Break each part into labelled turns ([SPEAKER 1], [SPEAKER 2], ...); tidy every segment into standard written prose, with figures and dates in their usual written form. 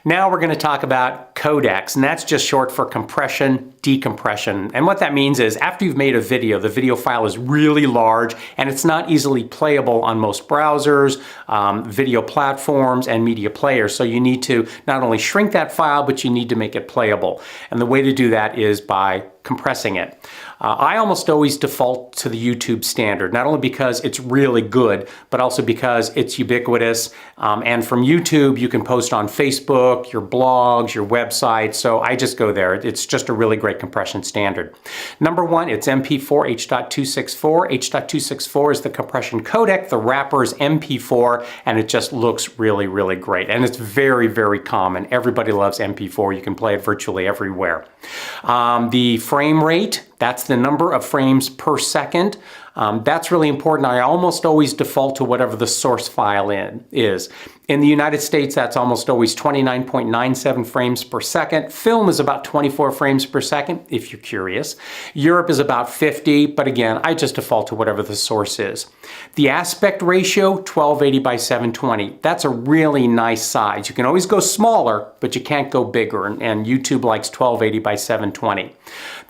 [SPEAKER 1] Now we're going to talk about codecs, and that's just short for compression, decompression. And what that means is after you've made a video, the video file is really large and it's not easily playable on most browsers, video platforms, and media players. So you need to not only shrink that file, but you need to make it playable. And the way to do that is by compressing it. I almost always default to the YouTube standard, not only because it's really good, but also because it's ubiquitous. And from YouTube, you can post on Facebook, your blogs, your website. So I just go there. It's just a really great compression standard. Number one, it's MP4 H.264. H.264 is the compression codec. The wrapper is MP4, and it just looks really, really great. And it's very, very common. Everybody loves MP4. You can play it virtually everywhere. The frame rate, that's the number of frames per second. That's really important. I almost always default to whatever the source file is. In the United States, that's almost always 29.97 frames per second. Film is about 24 frames per second, if you're curious. Europe is about 50, but again, I just default to whatever the source is. The aspect ratio, 1280 by 720. That's a really nice size. You can always go smaller, but you can't go bigger, and YouTube likes 1280 by 720.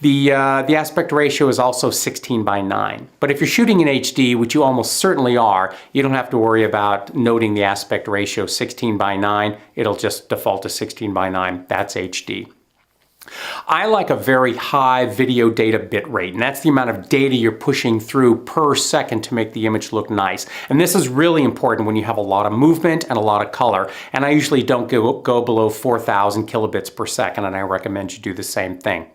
[SPEAKER 1] The aspect ratio is also 16 by 9. But if you're shooting in HD, which you almost certainly are, you don't have to worry about noting the aspect ratio 16 by 9. It'll just default to 16 by 9. That's HD. I like a very high video data bit rate, and that's the amount of data you're pushing through per second to make the image look nice. And this is really important when you have a lot of movement and a lot of color. And I usually don't go below 4,000 kilobits per second, and I recommend you do the same thing.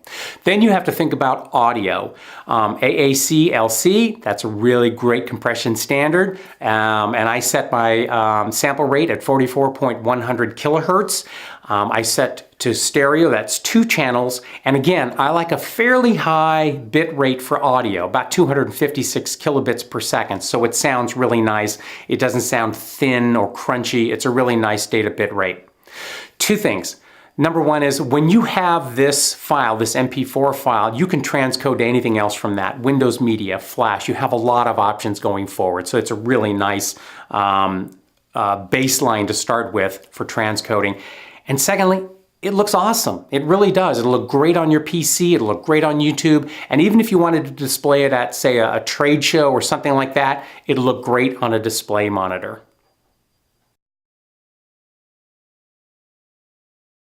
[SPEAKER 1] Then you have to think about audio. AAC LC, that's a really great compression standard. And I set my sample rate at 44.100 kilohertz. I set to stereo, that's 2 channels. And again, I like a fairly high bit rate for audio, about 256 kilobits per second. So it sounds really nice. It doesn't sound thin or crunchy. It's a really nice data bit rate. 2 things. Number one is when you have this file, this MP4 file, you can transcode anything else from that. Windows Media, Flash, you have a lot of options going forward. So it's a really nice baseline to start with for transcoding. And secondly, it looks awesome. It really does. It'll look great on your PC. It'll look great on YouTube. And even if you wanted to display it at, say, a trade show or something like that, it'll look great on a display monitor.